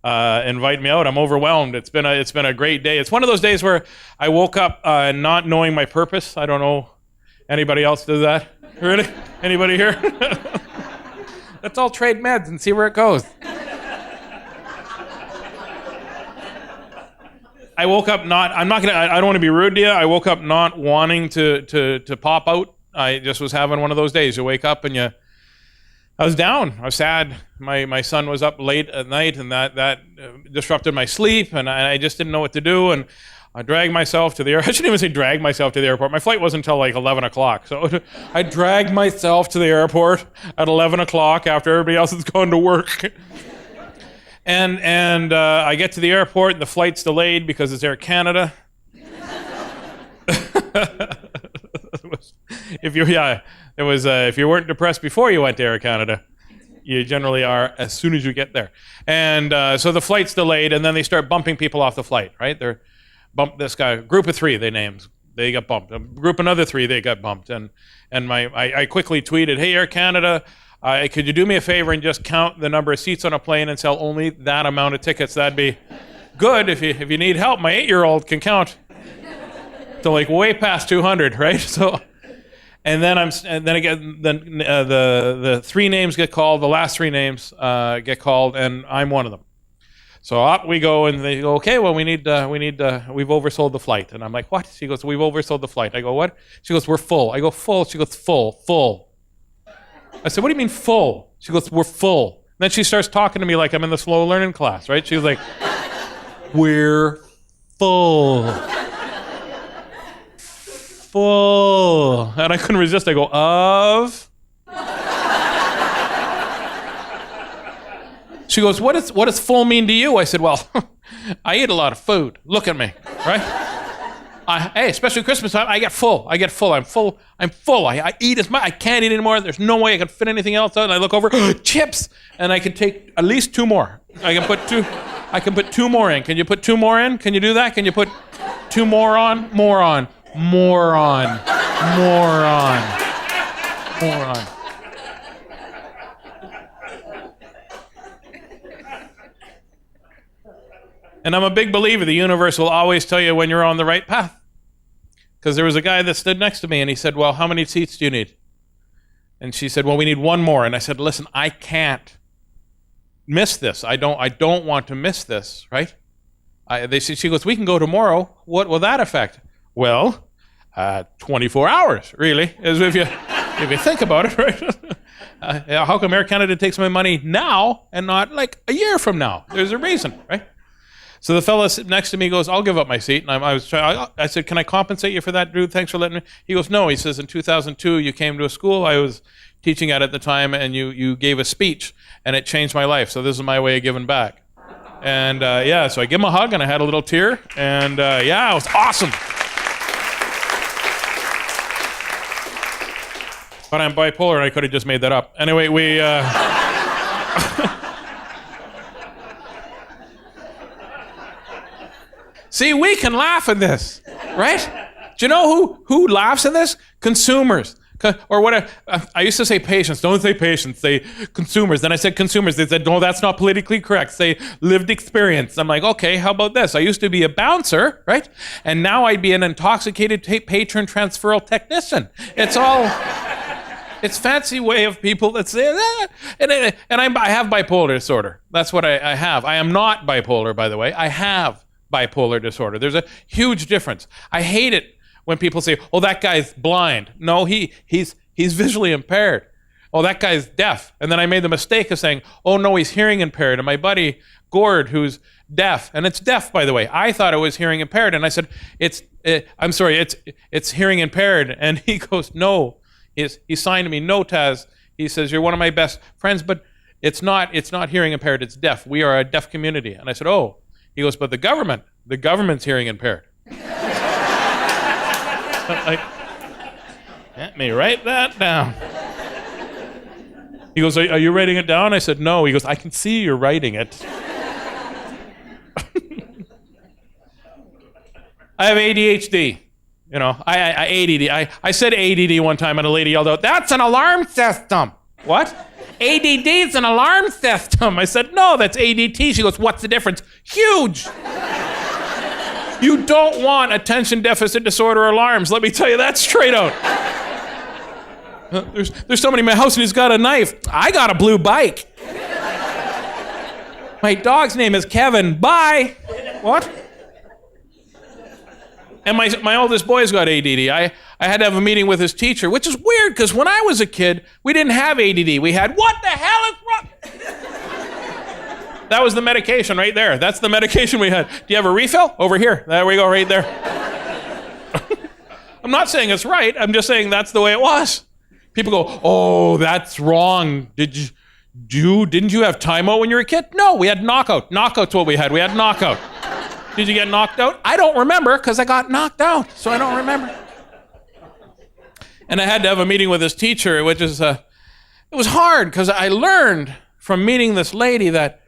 invite me out. I'm overwhelmed. It's been a great day. It's one of those days where I woke up not knowing my purpose. I don't know. Anybody else do that? Really? Anybody here? Let's all trade meds and see where it goes. I woke up I don't want to be rude to you. I woke up not wanting to pop out. I just was having one of those days. You wake up and I was down. I was sad. My son was up late at night, and that disrupted my sleep, and I just didn't know what to do. And I dragged myself to the airport. I shouldn't even say drag myself to the airport. My flight wasn't until like 11 o'clock. So I dragged myself to the airport at 11 o'clock after everybody else has gone to work. And I get to the airport, and the flight's delayed because it's Air Canada. If you weren't depressed before you went to Air Canada, you generally are as soon as you get there. And so the flight's delayed, and then they start bumping people off the flight, right? They're bump this guy, group of three, they got bumped. A group another three, they got bumped. And I quickly tweeted, "Hey, Air Canada, could you do me a favor and just count the number of seats on a plane and sell only that amount of tickets? That'd be good. If you need help, my 8-year-old can count to like way past 200, right?" So. And then the three names get called. The last three names get called, and I'm one of them. So up we go, and they go, "Okay, well, we've oversold the flight." And I'm like, "What?" She goes, "We've oversold the flight." I go, "What?" She goes, "We're full." I go, "Full?" She goes, "Full." I said, "What do you mean full?" She goes, "We're full." And then she starts talking to me like I'm in the slow learning class, right? She was like, "We're full." Full. And I couldn't resist. I go, "Of?" She goes, what does full mean to you? I said, "Well, I eat a lot of food. Look at me, right? Hey, especially Christmas time, I get full. I'm full. I eat as much. I can't eat anymore. There's no way I can fit anything else out." And I look over, chips, and I can take at least 2 more. I can put 2 more in. Can you put 2 more in? Can you do that? Can you put 2 more on? More on. And I'm a big believer the universe will always tell you when you're on the right path. Because there was a guy that stood next to me, and he said, "Well, how many seats do you need?" And she said, "Well, we need 1 more." And I said, "Listen, I can't miss this. I don't want to miss this, right?" She goes, "We can go tomorrow. What will that affect?" Well, 24 hours, really, as if you think about it, right? How come Air Canada takes my money now and not like a year from now? There's a reason, right? So the fellow next to me goes, "I'll give up my seat." And I said, "Can I compensate you for that, dude? Thanks for letting me." He goes, "No." He says, "In 2002, you came to a school I was teaching at the time, and you gave a speech, and it changed my life. So this is my way of giving back." And so I give him a hug, and I had a little tear, and it was awesome. But I'm bipolar, and I could have just made that up. Anyway, we... See, we can laugh at this, right? Do you know who laughs at this? Consumers. Or what? I used to say patients. Don't say patients. Say consumers. Then I said consumers. They said, "No, that's not politically correct. Say lived experience." I'm like, "Okay, how about this? I used to be a bouncer, right? And now I'd be an intoxicated patron transferal technician." It's fancy way of people that say that. And I have bipolar disorder. That's what I have. I am not bipolar, by the way. I have bipolar disorder. There's a huge difference. I hate it when people say, "Oh, that guy's blind." No, he's visually impaired. "Oh, that guy's deaf." And then I made the mistake of saying, "Oh, no, he's hearing impaired." And my buddy Gord, who's deaf, and it's deaf, by the way, I thought it was hearing impaired. And I said, it's hearing impaired. And he goes, "No." He signed to me, "No, Tazz." He says, "You're one of my best friends, but it's not hearing impaired, it's deaf. We are a deaf community." And I said, "Oh." He goes, "But the government's hearing impaired." Let me write that down. He goes, "Are you writing it down?" I said, "No." He goes, "I can see you're writing it." I have ADHD. You know, ADD. I said ADD one time, and a lady yelled out, "That's an alarm system." What? ADD is an alarm system. I said, no, that's ADT. She goes, what's the difference? Huge. You don't want attention deficit disorder alarms. Let me tell you that straight out. There's somebody in my house and he's got a knife. I got a blue bike. My dog's name is Kevin. Bye. What? And my oldest boy's got ADD. I had to have a meeting with his teacher, which is weird because when I was a kid, we didn't have ADD. We had, what the hell is wrong? That was the medication right there. That's the medication we had. Do you have a refill? Over here. There we go, right there. I'm not saying it's right. I'm just saying that's the way it was. People go, oh, that's wrong. Didn't you have timeout when you were a kid? No, we had knockout. Knockout's what we had. We had knockout. Did you get knocked out? I don't remember because I got knocked out, so I don't remember. And I had to have a meeting with this teacher, which is, it was hard because I learned from meeting this lady that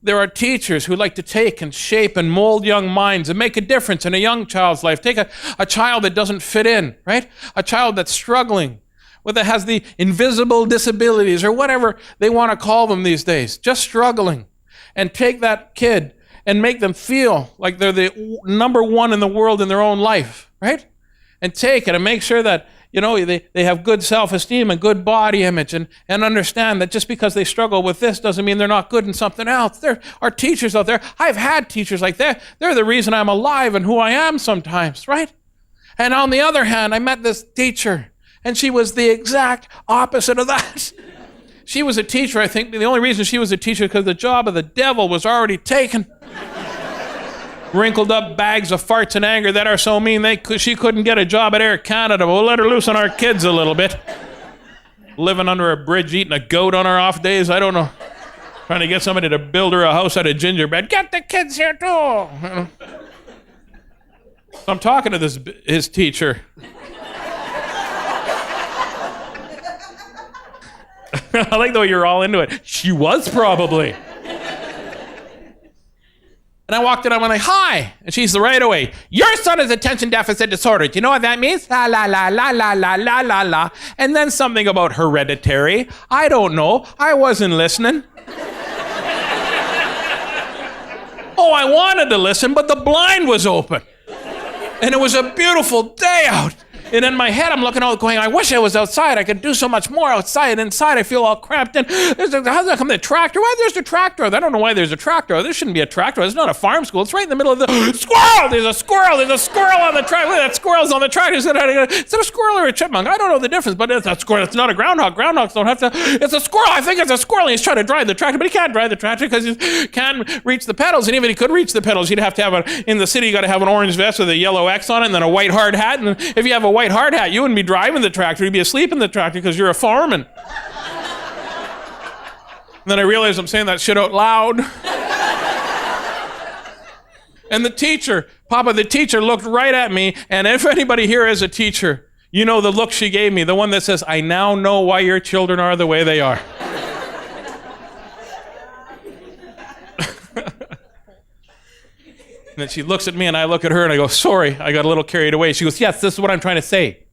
there are teachers who like to take and shape and mold young minds and make a difference in a young child's life. Take a child that doesn't fit in, right? A child that's struggling, whether it has the invisible disabilities or whatever they want to call them these days, just struggling, and take that kid and make them feel like they're the number one in the world in their own life, right? And take it and make sure that, you know, they have good self-esteem and good body image and understand that just because they struggle with this doesn't mean they're not good in something else. There are teachers out there. I've had teachers like that. They're the reason I'm alive and who I am sometimes, right? And on the other hand, I met this teacher and she was the exact opposite of that. She was a teacher, I think. The only reason she was a teacher is because the job of the devil was already taken. Wrinkled up bags of farts and anger that are so mean she couldn't get a job at Air Canada. We'll let her loose on our kids a little bit. Living under a bridge, eating a goat on our off days. I don't know. Trying to get somebody to build her a house out of gingerbread. Get the kids here too. So I'm talking to his teacher. I like the way you're all into it. She was probably. And I walked in, I went like, hi. And she's right away, your son has attention deficit disorder. Do you know what that means? La, la, la, la, la, la, la, la, la. And then something about hereditary. I don't know. I wasn't listening. Oh, I wanted to listen, but the blind was open. And it was a beautiful day out. And in my head, I'm looking out going, I wish I was outside. I could do so much more outside. Inside, I feel all cramped in. How's that come? The tractor? Why there's a tractor? I don't know why there's a tractor. There shouldn't be a tractor. It's not a farm school. It's right in the middle of the squirrel. There's a squirrel. There's a squirrel on the tractor. That squirrel's on the tractor. Is it a squirrel or a chipmunk? I don't know the difference, but it's a squirrel. It's not a groundhog. Groundhogs don't have to. It's a squirrel. I think it's a squirrel. He's trying to drive the tractor, but he can't drive the tractor because he can't reach the pedals. And even if he could reach the pedals, you'd have to have in the city, you got to have an orange vest with a yellow X on it and then a white hard hat. And if you have a white hard hat, you wouldn't be driving the tractor, you'd be asleep in the tractor because you're a foreman. And then I realized I'm saying that shit out loud. And the teacher looked right at me, and if anybody here is a teacher, you know the look she gave me, the one that says, I now know why your children are the way they are. And then she looks at me and I look at her and I go, sorry, I got a little carried away. She goes, yes, this is what I'm trying to say.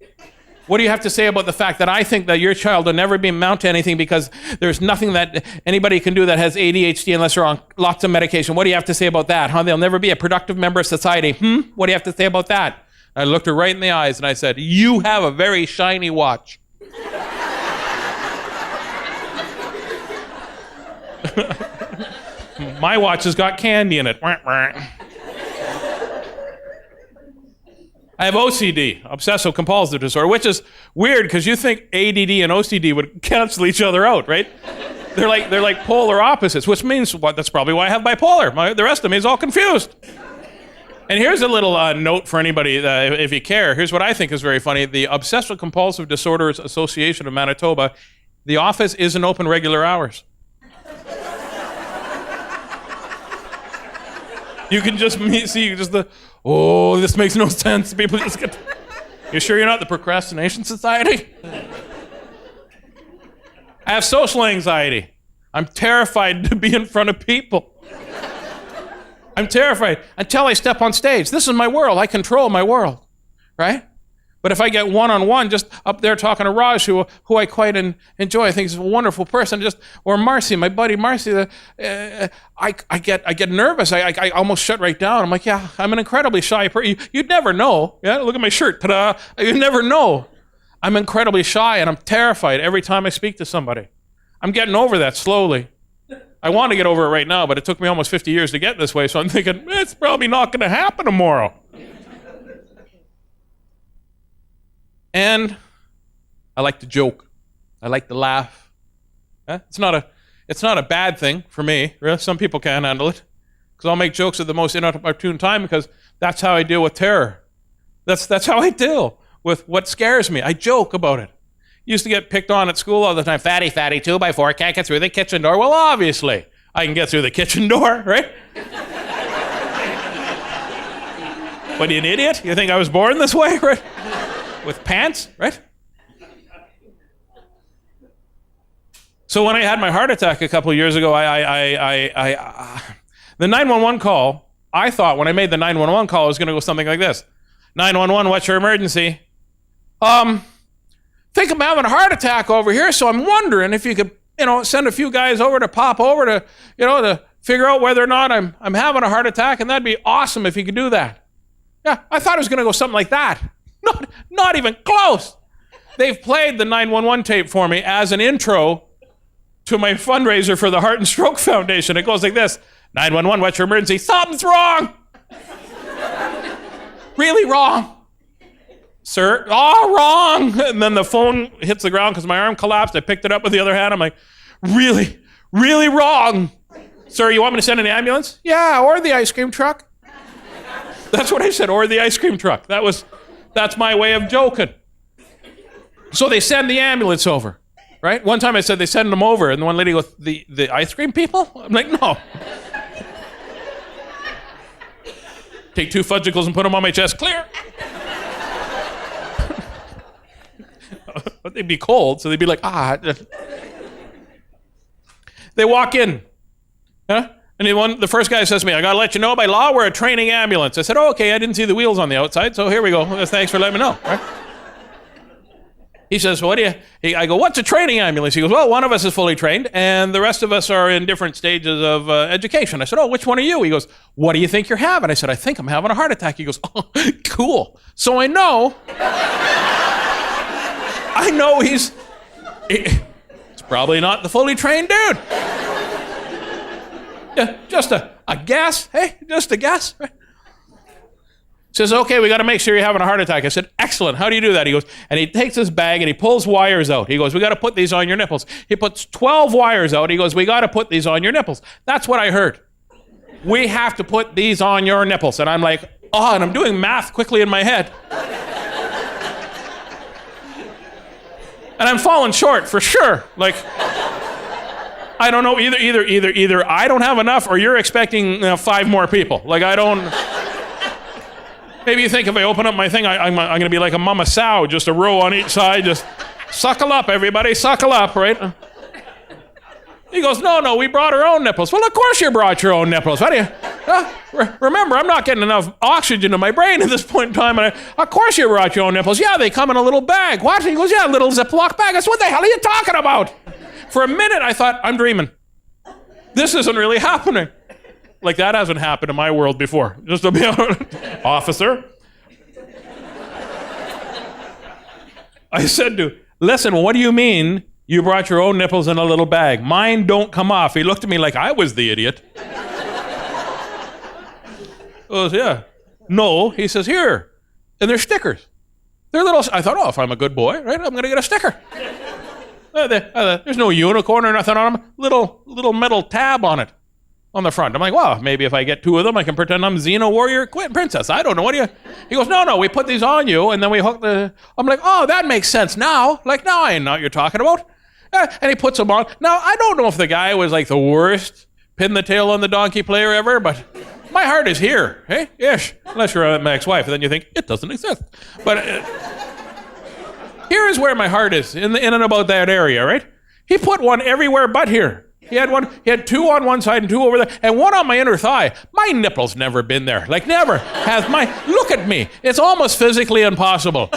What do you have to say about the fact that I think that your child will never be amount to anything because there's nothing that anybody can do that has ADHD unless they're on lots of medication? What do you have to say about that? Huh? They'll never be a productive member of society. What do you have to say about that? I looked her right in the eyes and I said, you have a very shiny watch. My watch has got candy in it. I have OCD, obsessive compulsive disorder, which is weird because you think ADD and OCD would cancel each other out, right? They're like polar opposites, which means that's probably why I have bipolar. The rest of me is all confused. And here's a little note for anybody, if you care. Here's what I think is very funny. The Obsessive Compulsive Disorders Association of Manitoba, the office isn't open regular hours. You can just see oh, this makes no sense. People just get. You sure you're not the Procrastination Society? I have social anxiety. I'm terrified to be in front of people. I'm terrified until I step on stage. This is my world. I control my world, right? But if I get one-on-one, just up there talking to Raj, who I quite enjoy, I think he's a wonderful person, or Marcy, my buddy Marcy, I get nervous. I almost shut right down. I'm like, yeah, I'm an incredibly shy person. You'd never know. Yeah, look at my shirt. Ta-da! You'd never know. I'm incredibly shy, and I'm terrified every time I speak to somebody. I'm getting over that slowly. I want to get over it right now, but it took me almost 50 years to get this way, so I'm thinking, it's probably not going to happen tomorrow. And I like to joke. I like to laugh. It's not a bad thing for me. Really. Some people can't handle it. Because I'll make jokes at the most inopportune time because that's how I deal with terror. That's how I deal with what scares me. I joke about it. Used to get picked on at school all the time. Fatty, 2x4, can't get through the kitchen door. Well, obviously, I can get through the kitchen door, right? What, you an idiot? You think I was born this way, right? With pants, right? So when I had my heart attack a couple of years ago, the 911 call, I thought when I made the 911 call, it was going to go something like this. 911, what's your emergency? Think I'm having a heart attack over here, so I'm wondering if you could, send a few guys over to pop over to, to figure out whether or not I'm having a heart attack, and that'd be awesome if you could do that. Yeah, I thought it was going to go something like that. Not even close. They've played the 911 tape for me as an intro to my fundraiser for the Heart and Stroke Foundation. It goes like this. 911, what's your emergency? Something's wrong. Really wrong. Sir, wrong. And then the phone hits the ground because my arm collapsed. I picked it up with the other hand. I'm like, really, really wrong. Sir, you want me to send an ambulance? Yeah, or the ice cream truck. That's what I said, or the ice cream truck. That's my way of joking. So they send the ambulance over, right? One time I said they send them over, and the one lady goes, the ice cream people? I'm like, no. Take 2 fudgicles and put them on my chest. Clear. But they'd be cold, so they'd be like, They walk in. Huh? And the first guy says to me, I got to let you know, by law, we're a training ambulance. I said, okay, I didn't see the wheels on the outside, so here we go. Thanks for letting me know. Right? He says, well, I go, what's a training ambulance? He goes, well, one of us is fully trained, and the rest of us are in different stages of education. I said, oh, which one are you? He goes, what do you think you're having? I said, I think I'm having a heart attack. He goes, oh, cool. So I know he's probably not the fully trained dude. Yeah, just a guess. Hey, just a guess. Right? Says, okay, we got to make sure you're having a heart attack. I said, excellent. How do you do that? He goes, and he takes his bag and he pulls wires out. He goes, we got to put these on your nipples. He puts 12 wires out. He goes, we got to put these on your nipples. That's what I heard. We have to put these on your nipples. And I'm like, and I'm doing math quickly in my head. And I'm falling short for sure. Like, I don't know, either I don't have enough or you're expecting 5 more people. Like, I don't... Maybe you think if I open up my thing, I'm going to be like a mama sow, just a row on each side, just suckle up, everybody, suckle up, right? He goes, no, we brought our own nipples. Well, of course you brought your own nipples. What do you... remember, I'm not getting enough oxygen to my brain at this point in time. And of course you brought your own nipples. Yeah, they come in a little bag. What? He goes, yeah, a little Ziploc bag. I said, what the hell are you talking about? For a minute, I thought, I'm dreaming. This isn't really happening. Like, that hasn't happened in my world before. Just to be honest. Officer. I said to him, listen, what do you mean you brought your own nipples in a little bag? Mine don't come off. He looked at me like I was the idiot. I goes, yeah. No, he says, here. And they're stickers. They're little, I thought, if I'm a good boy, right, I'm going to get a sticker. There's no unicorn or nothing on them. Little metal tab on it, on the front. I'm like, well, maybe if I get 2 of them, I can pretend I'm Xena Warrior Princess. I don't know. What do you... He goes, no, we put these on you, and then we hook the... I'm like, oh, that makes sense now. Like, now I know what you're talking about. And he puts them on. Now, I don't know if the guy was like the worst pin the tail on the donkey player ever, but my heart is here, hey? Ish. Unless you're my ex-wife, and then you think, it doesn't exist. But... here is where my heart is, in and about that area, right? He put one everywhere but here. He had two on one side and two over there, and one on my inner thigh. My nipple's never been there. Like, never has look at me. It's almost physically impossible.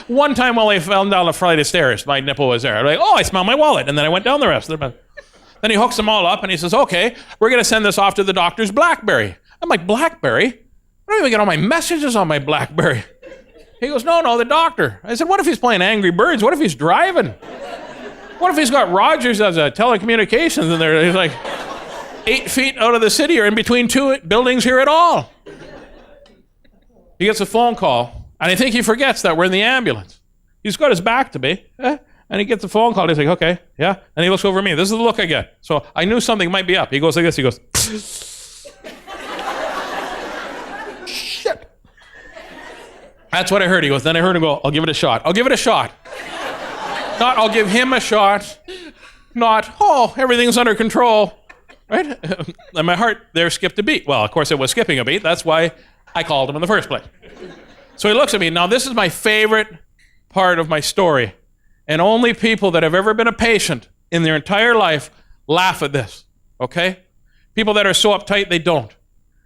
One time while I fell down a flight of stairs, my nipple was there. I'm like, oh, I smell my wallet. And then I went down the rest of the bed. Then he hooks them all up and he says, okay, we're going to send this off to the doctor's BlackBerry. I'm like, BlackBerry? I don't even get all my messages on my BlackBerry. He goes, no, the doctor. I said, what if he's playing Angry Birds? What if he's driving? What if he's got Rogers as a telecommunications in there? He's like 8 feet out of the city or in between two buildings here at all. He gets a phone call, and I think he forgets that we're in the ambulance. He's got his back to me, and he gets a phone call. He's like, okay, yeah. And he looks over at me. This is the look I get. So I knew something might be up. He goes like this. He goes, shit. That's what I heard. He goes, then I heard him go, I'll give it a shot. I'll give it a shot. Not, I'll give him a shot. Not, oh, everything's under control. Right? And my heart there skipped a beat. Well, of course it was skipping a beat. That's why I called him in the first place. So he looks at me. Now, this is my favorite part of my story. And only people that have ever been a patient in their entire life laugh at this. Okay? People that are so uptight, they don't.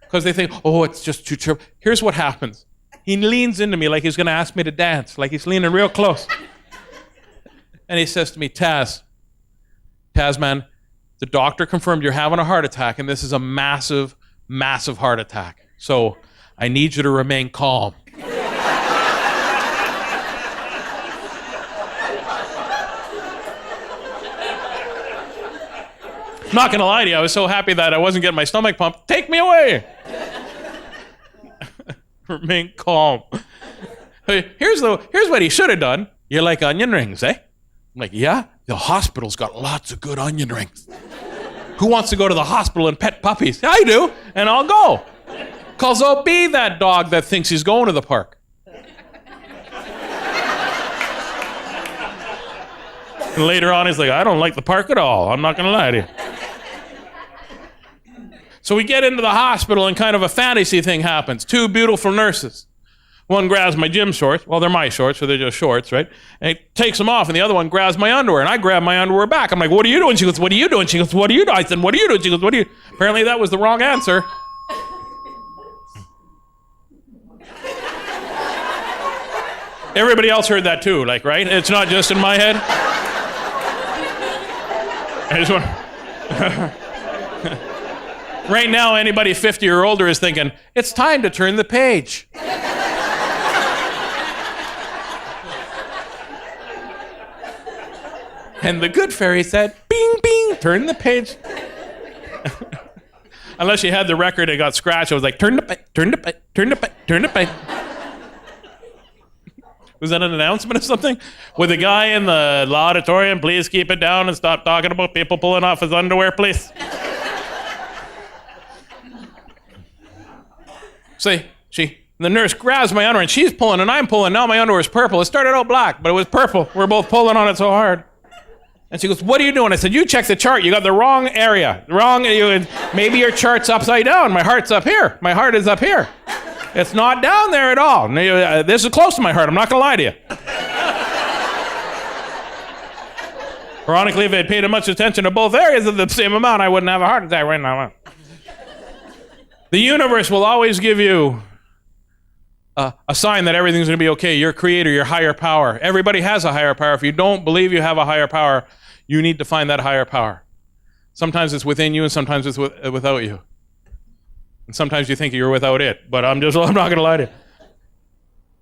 Because they think, oh, it's just too trivial. Here's what happens. He leans into me like he's going to ask me to dance. Like he's leaning real close. And he says to me, Tazz, man, the doctor confirmed you're having a heart attack, and this is a massive, massive heart attack. So I need you to remain calm. I'm not going to lie to you. I was so happy that I wasn't getting my stomach pumped. Take me away. Remain calm. Here's what he should have done. You like onion rings, eh? I'm like, yeah, the hospital's got lots of good onion rings. Who wants to go to the hospital and pet puppies? I do, and I'll go. Because I'll be that dog that thinks he's going to the park. And later on, he's like, I don't like the park at all. I'm not going to lie to you. So we get into the hospital, and kind of a fantasy thing happens. Two beautiful nurses. One grabs my gym shorts. Well, they're my shorts, so they're just shorts, right? And he takes them off, and the other one grabs my underwear, and I grab my underwear back. I'm like, what are you doing? She goes, what are you doing? She goes, what are you doing? I said, what are you doing? She goes, what are you? Apparently that was the wrong answer. Everybody else heard that too, like, right? It's not just in my head. I just want... Right now, anybody 50 or older is thinking, it's time to turn the page. And the good fairy said, bing, bing, turn the page. Unless you had the record and got scratched, it was like, turn the page, turn the page, turn the page, turn the page. Was that an announcement or something? With a guy in the auditorium, please keep it down and stop talking about people pulling off his underwear, please. See, the nurse grabs my underwear and she's pulling and I'm pulling. Now my underwear is purple. It started out black, but it was purple. We're both pulling on it so hard. And she goes, what are you doing? I said, you check the chart. You got the wrong area. Maybe your chart's upside down. My heart's up here. My heart is up here. It's not down there at all. This is close to my heart. I'm not going to lie to you. Ironically, if I'd paid much attention to both areas at the same amount, I wouldn't have a heart attack right now. The universe will always give you a sign that everything's going to be okay. Your creator, your higher power. Everybody has a higher power. If you don't believe you have a higher power, you need to find that higher power. Sometimes it's within you and sometimes it's without you. And sometimes you think you're without it, but I'm not going to lie to you.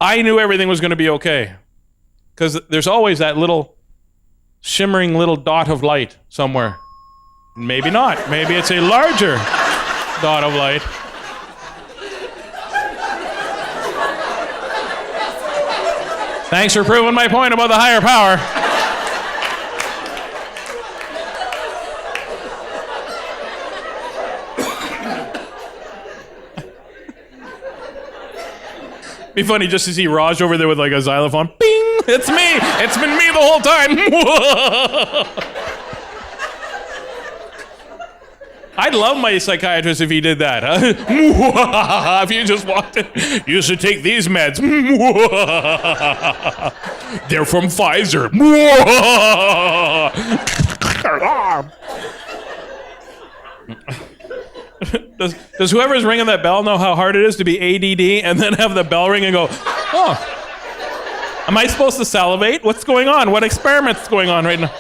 I knew everything was going to be okay because there's always that little shimmering little dot of light somewhere. Maybe not. Maybe it's a larger dot of light. Thanks for proving my point about the higher power. Be funny just to see Raj over there with like a xylophone. Bing! It's me! It's been me the whole time! I'd love my psychiatrist if he did that. Huh? If you just walked in, you should take these meds. They're from Pfizer. Does whoever's ringing that bell know how hard it is to be ADD and then have the bell ring and go, oh, am I supposed to salivate? What's going on? What experiment's going on right now?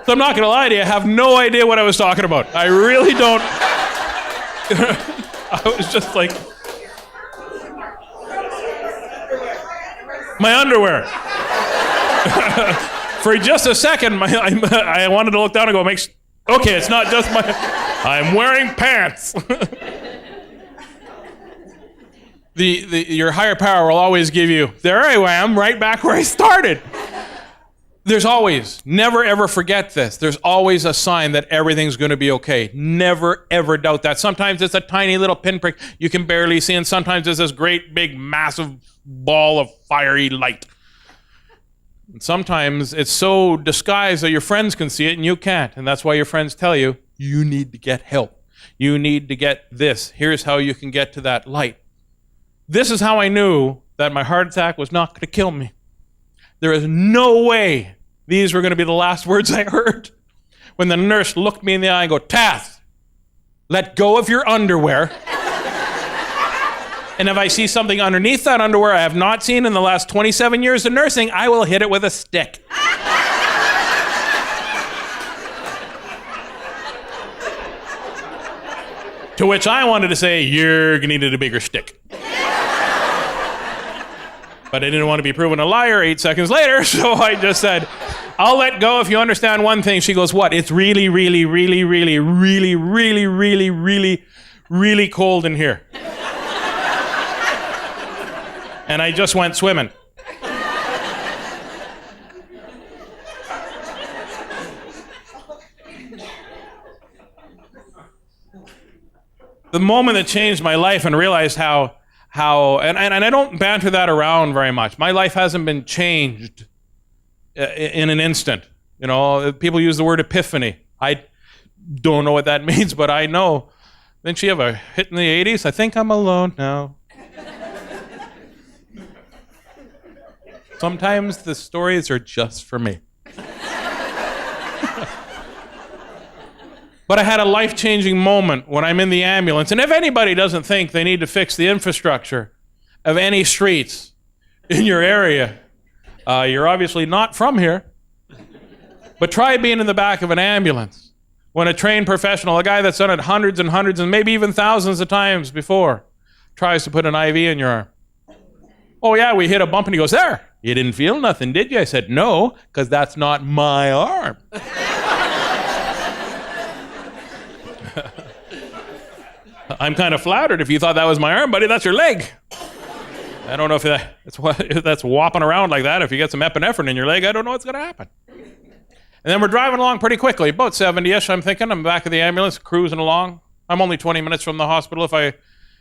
So I'm not going to lie to you, I have no idea what I was talking about. I really don't. I was just like, my underwear. For just a second, I wanted to look down and go, okay, it's not just I'm wearing pants. Your higher power will always give you, there I am, right back where I started. There's always, never ever forget this, there's always a sign that everything's going to be okay. Never ever doubt that. Sometimes it's a tiny little pinprick you can barely see, and sometimes it's this great big massive ball of fiery light. And sometimes it's so disguised that your friends can see it and you can't, and that's why your friends tell you, you need to get help. You need to get this. Here's how you can get to that light. This is how I knew that my heart attack was not going to kill me. There is no way these were going to be the last words I heard. When the nurse looked me in the eye and go, Tazz, let go of your underwear. And if I see something underneath that underwear I have not seen in the last 27 years of nursing, I will hit it with a stick. To which I wanted to say, you're going to need a bigger stick. But I didn't want to be proven a liar 8 seconds later, so I just said, I'll let go if you understand one thing. She goes, what? It's really, really, really, really, really, really, really, really, really cold in here. And I just went swimming. The moment that changed my life and realized how and I don't banter that around very much. My life hasn't been changed in an instant. You know, people use the word epiphany. I don't know what that means, but I know. Didn't she have a hit in the 80s? I think I'm alone now. Sometimes the stories are just for me. But I had a life-changing moment when I'm in the ambulance. And if anybody doesn't think they need to fix the infrastructure of any streets in your area, you're obviously not from here. But try being in the back of an ambulance when a trained professional, a guy that's done it hundreds and hundreds and maybe even thousands of times before, tries to put an IV in your arm. Oh yeah, we hit a bump, and he goes, there, you didn't feel nothing, did you? I said, no, because that's not my arm. I'm kind of flattered if you thought that was my arm, buddy. That's your leg. I don't know if that's whopping around like that. If you get some epinephrine in your leg, I don't know what's going to happen. And then we're driving along pretty quickly, about 70-ish, I'm thinking. I'm back of the ambulance, cruising along. I'm only 20 minutes from the hospital if I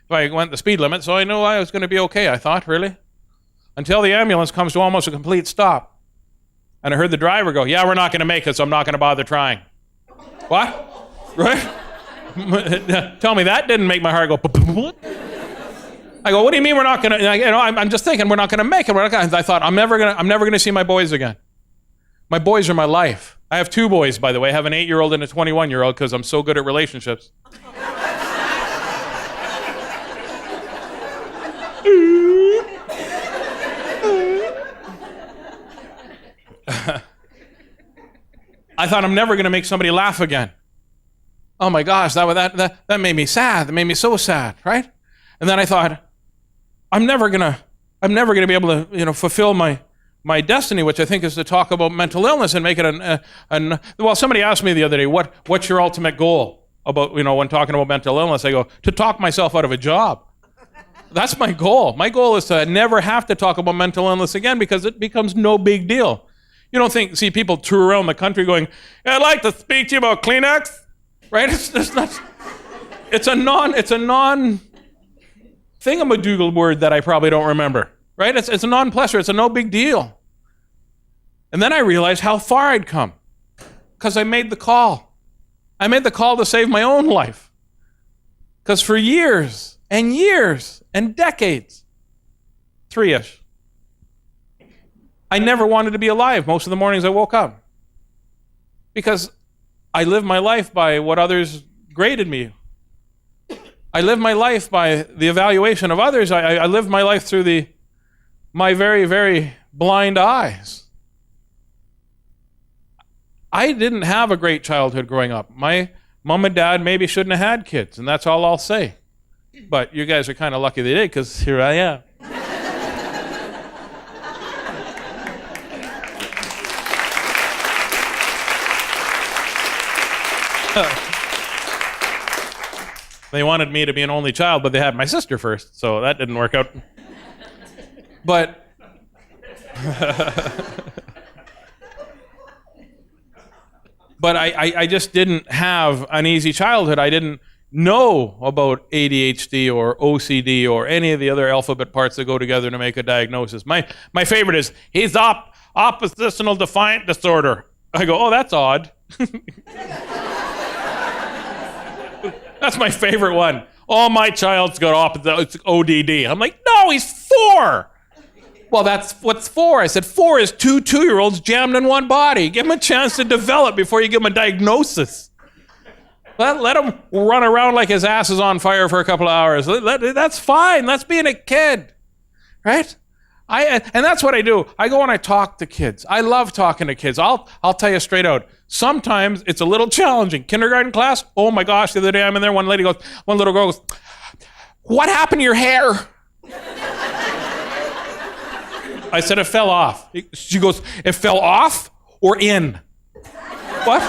went the speed limit, so I knew I was going to be okay, I thought, really. Until the ambulance comes to almost a complete stop. And I heard the driver go, yeah, we're not going to make it, so I'm not going to bother trying. What? Right? Tell me that didn't make my heart go. I go, what do you mean we're not going to? I'm just thinking we're not going to make it. I thought I'm never going to see my boys again. My boys are my life. I have 2 boys, by the way. I have an 8-year-old and a 21-year-old because I'm so good at relationships. I thought I'm never going to make somebody laugh again. Oh my gosh, that made me sad. That made me so sad, right? And then I thought, I'm never gonna be able to, fulfill my destiny, which I think is to talk about mental illness and make it well, somebody asked me the other day, what's your ultimate goal about, when talking about mental illness? I go, to talk myself out of a job. That's my goal. My goal is to never have to talk about mental illness again because it becomes no big deal. You don't see people tour around the country going, I'd like to speak to you about Kleenex. Right? It's a non thingamadoogle word that I probably don't remember. Right? It's a non-pleasure. It's a no big deal. And then I realized how far I'd come because I made the call. I made the call to save my own life. Because for years and years and decades, 3-ish, I never wanted to be alive most of the mornings I woke up. Because I live my life by what others graded me. I live my life by the evaluation of others. I live my life through my very, very blind eyes. I didn't have a great childhood growing up. My mom and dad maybe shouldn't have had kids, and that's all I'll say. But you guys are kind of lucky they did, because here I am. They wanted me to be an only child, but they had my sister first, so that didn't work out. But but I just didn't have an easy childhood. I didn't know about ADHD or OCD or any of the other alphabet parts that go together to make a diagnosis. My favorite is, he's oppositional defiant disorder. I go, oh, that's odd. That's my favorite one. Oh, my child's got it's ODD. I'm like, no, he's 4. Well, that's what's 4. I said 4 is 2 2-year-olds jammed in one body. Give him a chance to develop before you give him a diagnosis. Let him run around like his ass is on fire for a couple of hours. That's fine. That's being a kid, right? And that's what I do. I go and I talk to kids. I love talking to kids. I'll tell you straight out. Sometimes it's a little challenging. Kindergarten class, oh my gosh, the other day I'm in there, one little girl goes, what happened to your hair? I said, it fell off. She goes, it fell off or in? What?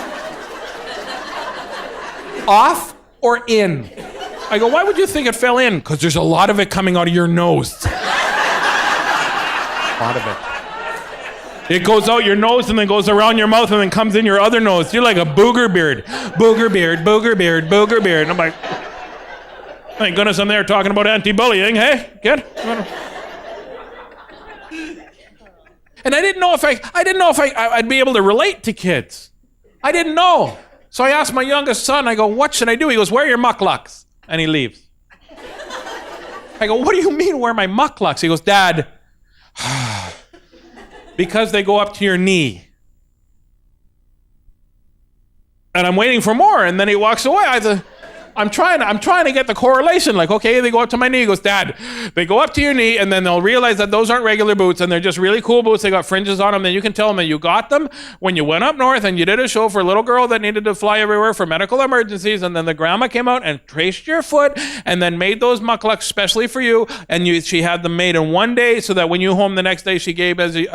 Off or in? I go, why would you think it fell in? Because there's a lot of it coming out of your nose. A lot of it. It goes out your nose and then goes around your mouth and then comes in your other nose. You're like a booger beard. Booger beard, booger beard, booger beard. And I'm like, thank goodness I'm there talking about anti-bullying, hey, kid? And I didn't know if I'd be able to relate to kids. I didn't know. So I asked my youngest son, I go, what should I do? He goes, wear your mucklucks. And he leaves. I go, what do you mean wear my mucklucks? He goes, Dad, because they go up to your knee. And I'm waiting for more, and then he walks away. I'm trying to get the correlation. Like, okay, they go up to my knee. He goes, Dad, they go up to your knee, and then they'll realize that those aren't regular boots, and they're just really cool boots. They got fringes on them. Then you can tell them that you got them when you went up north and you did a show for a little girl that needed to fly everywhere for medical emergencies, and then the grandma came out and traced your foot and then made those mucklucks specially for you, and she had them made in one day so that when you home the next day, she gave as the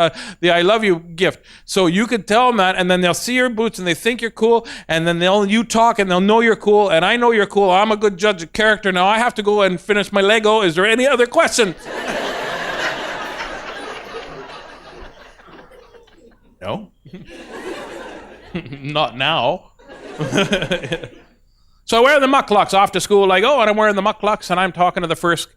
I love you gift. So you could tell them that, and then they'll see your boots and they think you're cool, and then you talk and they'll know you're cool, and I know you're cool. I'm a good judge of character. Now I have to go and finish my Lego. Is there any other questions? No. Not now. So I wear the mucklucks off to school. I go and I'm wearing the mucklucks and I'm talking to the first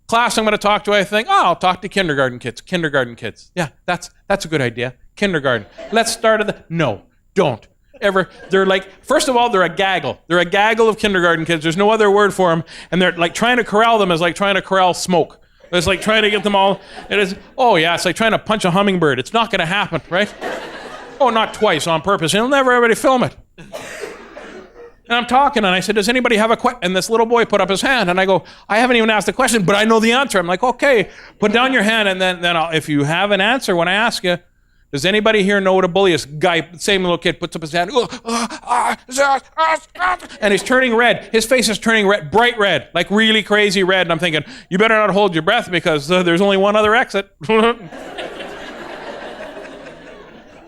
class I'm going to talk to. I think, I'll talk to kindergarten kids. Kindergarten kids. Yeah, that's a good idea. Kindergarten. Let's start at no, don't. Ever. They're like, first of all, they're a gaggle. They're a gaggle of kindergarten kids. There's no other word for them. And they're like trying to corral them is like trying to corral smoke. It's like trying to get them all. It is, oh yeah, it's like trying to punch a hummingbird. It's not going to happen, right? Oh, not twice on purpose. You'll never everybody film it. And I'm talking and I said, does anybody have a question? And this little boy put up his hand and I go, I haven't even asked the question, but I know the answer. I'm like, okay, put down your hand and then if you have an answer when I ask you, does anybody here know what a bully is? Guy, same little kid, puts up his hand, and he's turning red. His face is turning red, bright red, like really crazy red. And I'm thinking, you better not hold your breath because there's only one other exit.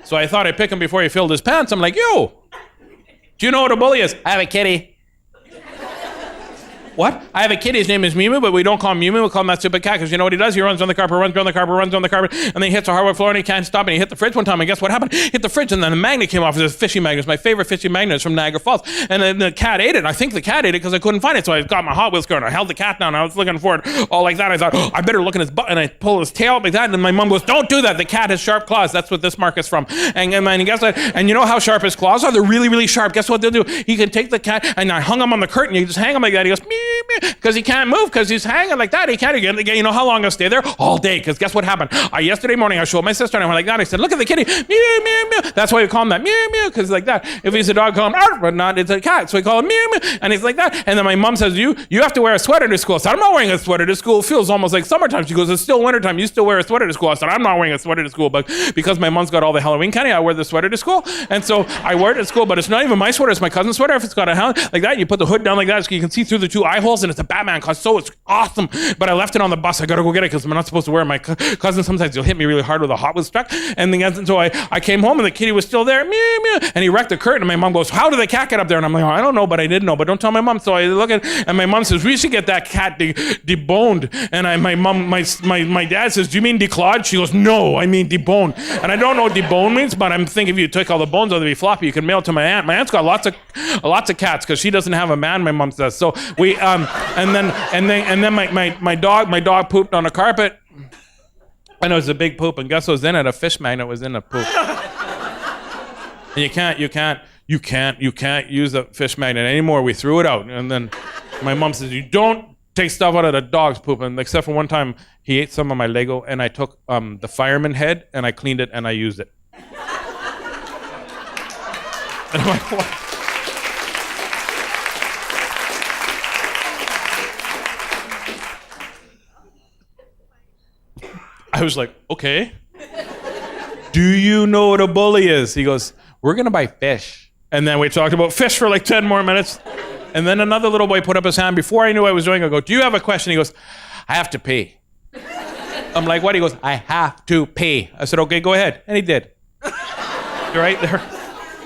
So I thought I'd pick him before he filled his pants. I'm like, yo, do you know what a bully is? I have a kitty. What? I have a kitty, his name is Mimu, but we don't call him Mimu, we call him that stupid cat, because you know what he does? He runs on the carpet, runs on the carpet, and then he hits a hardwood floor and he can't stop, and he hit the fridge one time, and guess what happened? He hit the fridge, and then the magnet came off. It was a fishing magnet. It's my favorite fishing magnet. It's from Niagara Falls. And then the cat ate it. I think the cat ate it because I couldn't find it, so I got my Hot Wheels car, and I held the cat down, and I was looking for it all like that. I thought, I better look in his butt, and I pull his tail up like that, and then my mom goes, don't do that. The cat has sharp claws. That's what this mark is from. And guess what? And you know how sharp his claws are? They're really, really sharp. Guess what they'll do? He can take the cat, and I hung him on the curtain. You just hang him like that. He goes, meow. because he can't move because he's hanging like that. He can't again. You know how long I'll stay there? All day. Because guess what happened? Yesterday morning I showed my sister and I went like that. I said, look at the kitty. Meow, meow, meow. That's why we call him that. Meow, meow. Because like that. If he's a dog, call him arf, but not. It's a cat. So we call him meow, meow. And he's like that. And then my mom says, you have to wear a sweater to school. I said, I'm not wearing a sweater to school. It feels almost like summertime. She goes, it's still wintertime. You still wear a sweater to school. I said, I'm not wearing a sweater to school. But because my mom's got all the Halloween candy, I wear the sweater to school. And so I wear it at school. But it's not even my sweater. It's my cousin's sweater. If it's got a Halloween like that, you put the hood down like that so you can see through the two eye holes. And it's a Batman costume. So it's awesome. But I left it on the bus. I got to go get it because I'm not supposed to wear it. My cousin sometimes he'll hit me really hard with a Hot Wheels truck. And so I came home and the kitty was still there. Meow, meow. And he wrecked the curtain. And my mom goes, how did the cat get up there? And I'm like, oh, I don't know, but I didn't know. But don't tell my mom. So I look at and my mom says, we should get that cat deboned. And my dad says, do you mean declawed? She goes, no, I mean deboned. And I don't know what debone means, but I'm thinking if you took all the bones out, they'd be floppy. You can mail it to my aunt. My aunt's got lots of cats because she doesn't have a man. My mom does. So we and then my dog pooped on the carpet. And it was a big poop. And guess what was in it? A fish magnet was in the poop. And you can't use a fish magnet anymore. We threw it out. And then my mom says, you don't take stuff out of the dog's poop. And except for one time, he ate some of my Lego and I took the fireman head and I cleaned it and I used it. And I'm like, what? I was like, okay. Do you know what a bully is? He goes, we're going to buy fish. And then we talked about fish for like 10 more minutes. And then another little boy put up his hand. Before I knew what I was doing, I go, do you have a question? He goes, I have to pee. I'm like, what? He goes, I have to pee. I said, okay, go ahead. And he did. Right there.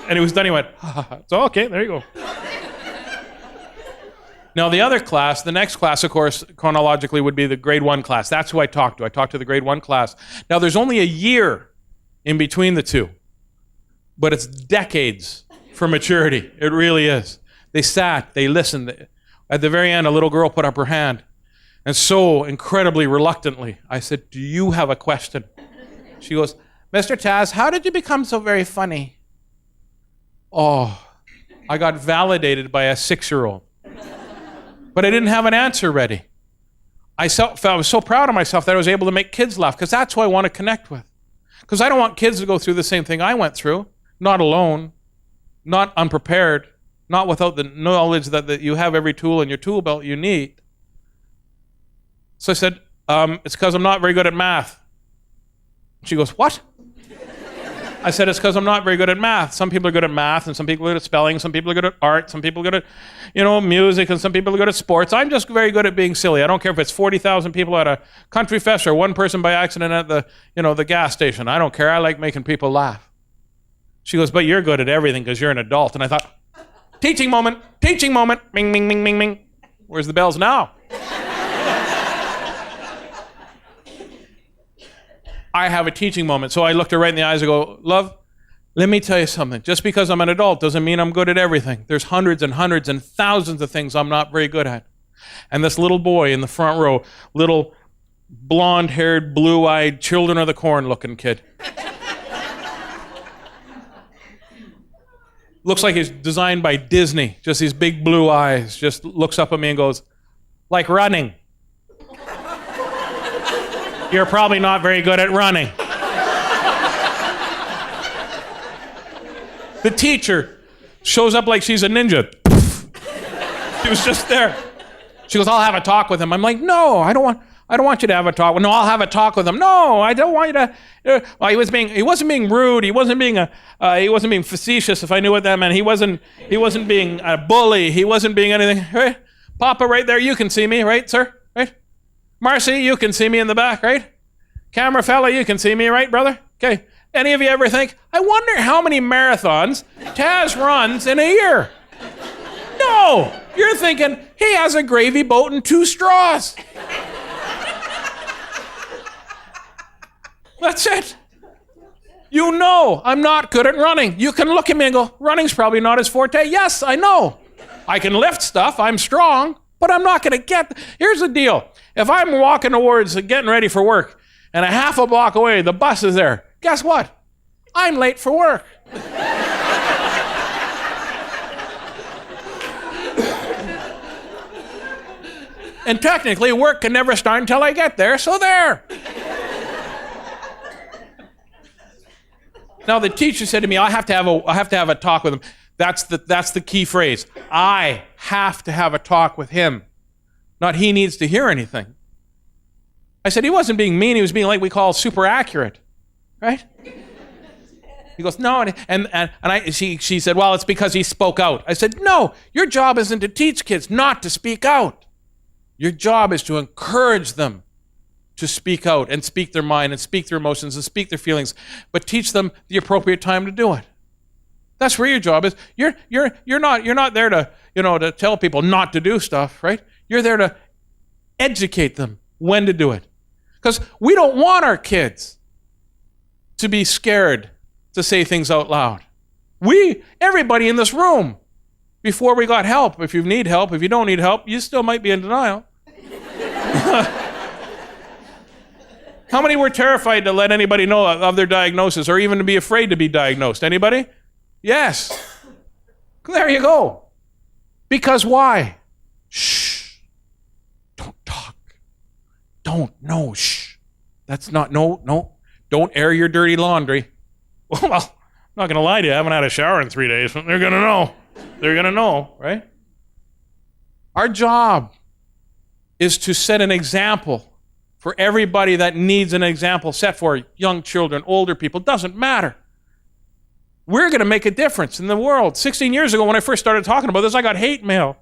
And he was done. He went, so okay, there you go. Now, the next class, of course, chronologically would be the grade 1 class. That's who I talked to. I talked to the grade 1 class. Now, there's only a year in between the two, but it's decades for maturity. It really is. They sat, they listened. At the very end, a little girl put up her hand, and so incredibly reluctantly, I said, do you have a question? She goes, Mr. Tazz, how did you become so very funny? Oh, I got validated by a 6-year-old. But I didn't have an answer ready. I was so proud of myself that I was able to make kids laugh, because that's who I want to connect with. Because I don't want kids to go through the same thing I went through, not alone, not unprepared, not without the knowledge that you have every tool in your tool belt you need. So I said, it's because I'm not very good at math. She goes, what? I said, it's because I'm not very good at math. Some people are good at math, and some people are good at spelling, some people are good at art, some people are good at, music, and some people are good at sports. I'm just very good at being silly. I don't care if it's 40,000 people at a country fest or one person by accident at the gas station. I don't care. I like making people laugh. She goes, but you're good at everything because you're an adult. And I thought, teaching moment, ming, ming, ming, ming, ming. Where's the bells now? I have a teaching moment. So I looked her right in the eyes and go, love, let me tell you something. Just because I'm an adult doesn't mean I'm good at everything. There's hundreds and hundreds and thousands of things I'm not very good at. And this little boy in the front row, little blonde-haired, blue-eyed, Children of the Corn looking kid. Looks like he's designed by Disney. Just these big blue eyes. Just looks up at me and goes, like running. You're probably not very good at running. The teacher shows up like she's a ninja. She was just there. She goes, I'll have a talk with him. I'm like, no, I don't want you to have a talk. No, I'll have a talk with him. No, I don't want you to. Well, he wasn't being rude. He wasn't being facetious, if I knew what that meant. He wasn't being a bully. He wasn't being anything. Right? Papa, right there, you can see me, right, sir? Right? Marcy, you can see me in the back, right? Camera fella, you can see me, right, brother? Okay. Any of you ever think, I wonder how many marathons Tazz runs in a year? No, you're thinking, he has a gravy boat and 2 straws. That's it. You know I'm not good at running. You can look at me and go, running's probably not his forte. Yes, I know. I can lift stuff, I'm strong, but I'm not going to get... Here's the deal. If I'm walking towards getting ready for work, and a half a block away, the bus is there, guess what? I'm late for work. And technically, work can never start until I get there, so there. Now, the teacher said to me, I have to have a talk with him. That's the key phrase. I have to have a talk with him. Not he needs to hear anything. I said, he wasn't being mean. He was being like we call super accurate. Right? He goes, no. She said, well, it's because he spoke out. I said, no, your job isn't to teach kids not to speak out. Your job is to encourage them to speak out and speak their mind and speak their emotions and speak their feelings, but teach them the appropriate time to do it. That's where your job is. You're not there to, to tell people not to do stuff, right? You're there to educate them when to do it. Because we don't want our kids to be scared to say things out loud. Everybody in this room, before we got help, if you need help, if you don't need help, you still might be in denial. How many were terrified to let anybody know of their diagnosis or even to be afraid to be diagnosed? Anybody? Yes. There you go. Because why? Shh. Don't talk. No, shh. That's not, no. Don't air your dirty laundry. Well, I'm not going to lie to you. I haven't had a shower in 3 days. They're going to know. They're going to know, right? Our job is to set an example for everybody that needs an example set for young children, older people. Doesn't matter. We're going to make a difference in the world. 16 years ago when I first started talking about this, I got hate mail.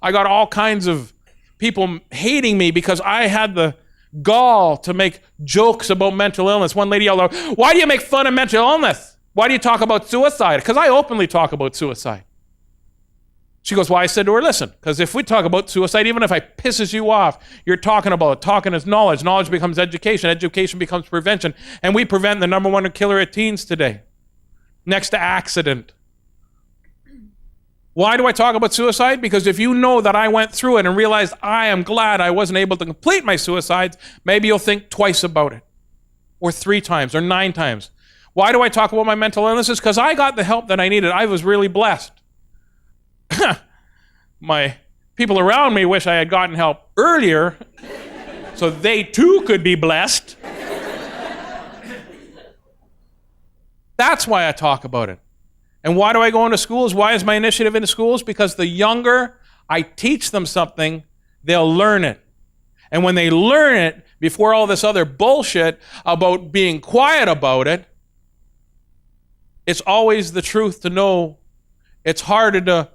I got all kinds of people hating me because I had the gall to make jokes about mental illness. One lady yelled out, why do you make fun of mental illness? Why do you talk about suicide? Because I openly talk about suicide. She goes, well, I said to her, listen, because if we talk about suicide, even if I pisses you off, you're talking about it. Talking is knowledge. Knowledge becomes education. Education becomes prevention. And we prevent the number one killer of teens today, next to accident. Why do I talk about suicide? Because if you know that I went through it and realized I am glad I wasn't able to complete my suicides, maybe you'll think twice about it, or 3 times, or 9 times. Why do I talk about my mental illnesses? Because I got the help that I needed. I was really blessed. My people around me wish I had gotten help earlier so they too could be blessed. That's why I talk about it. And why do I go into schools? Why is my initiative into schools? Because the younger I teach them something, they'll learn it. And when they learn it, before all this other bullshit about being quiet about it, it's always the truth to know it's harder to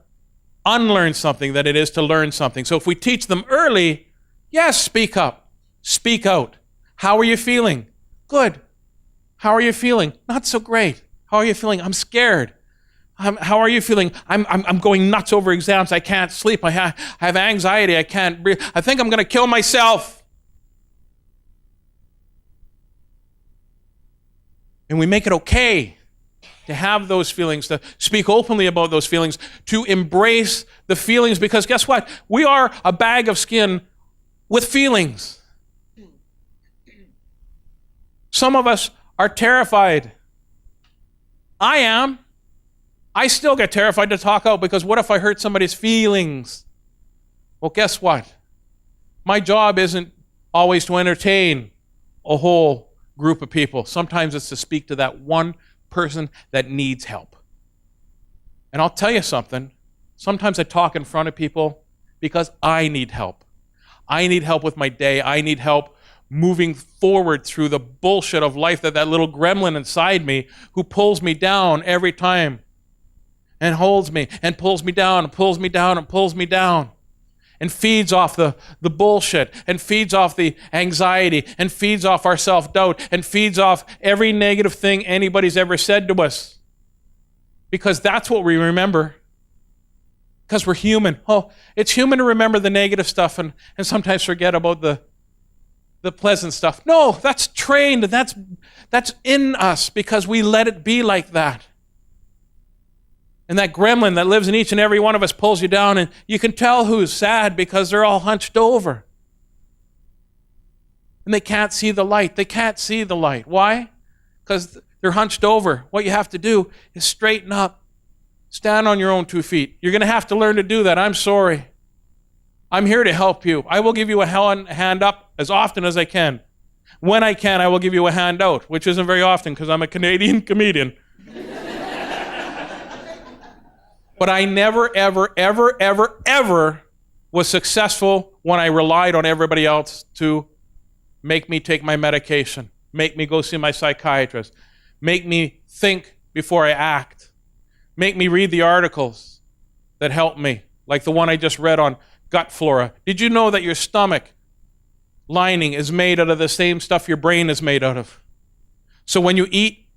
unlearn something than it is to learn something. So if we teach them early, yes, speak up, speak out. How are you feeling? Good. How are you feeling? Not so great. How are you feeling? I'm scared. How are you feeling? I'm going nuts over exams. I can't sleep. I have anxiety. I can't breathe. I think I'm going to kill myself. And we make it okay to have those feelings, to speak openly about those feelings, to embrace the feelings, because guess what? We are a bag of skin with feelings. Some of us are terrified. I am. I still get terrified to talk out because what if I hurt somebody's feelings? Well, guess what? My job isn't always to entertain a whole group of people. Sometimes it's to speak to that one person that needs help. And I'll tell you something. Sometimes I talk in front of people because I need help. I need help with my day. I need help moving forward through the bullshit of life, that little gremlin inside me who pulls me down every time and holds me and pulls me down and pulls me down and pulls me down and feeds off the bullshit and feeds off the anxiety and feeds off our self-doubt and feeds off every negative thing anybody's ever said to us. Because that's what we remember. Because we're human. Oh, it's human to remember the negative stuff and sometimes forget about the pleasant stuff. No, that's trained and that's in us because we let it be like that. And that gremlin that lives in each and every one of us pulls you down, and you can tell who's sad because they're all hunched over. And they can't see the light. They can't see the light. Why? Because they're hunched over. What you have to do is straighten up. Stand on your own 2 feet. You're going to have to learn to do that. I'm sorry. I'm here to help you. I will give you a hand up as often as I can. When I can, I will give you a hand out, which isn't very often because I'm a Canadian comedian. But I never, ever, ever, ever, ever was successful when I relied on everybody else to make me take my medication, make me go see my psychiatrist, make me think before I act, make me read the articles that help me, like the one I just read on gut flora. Did you know that your stomach lining is made out of the same stuff your brain is made out of? So when you eat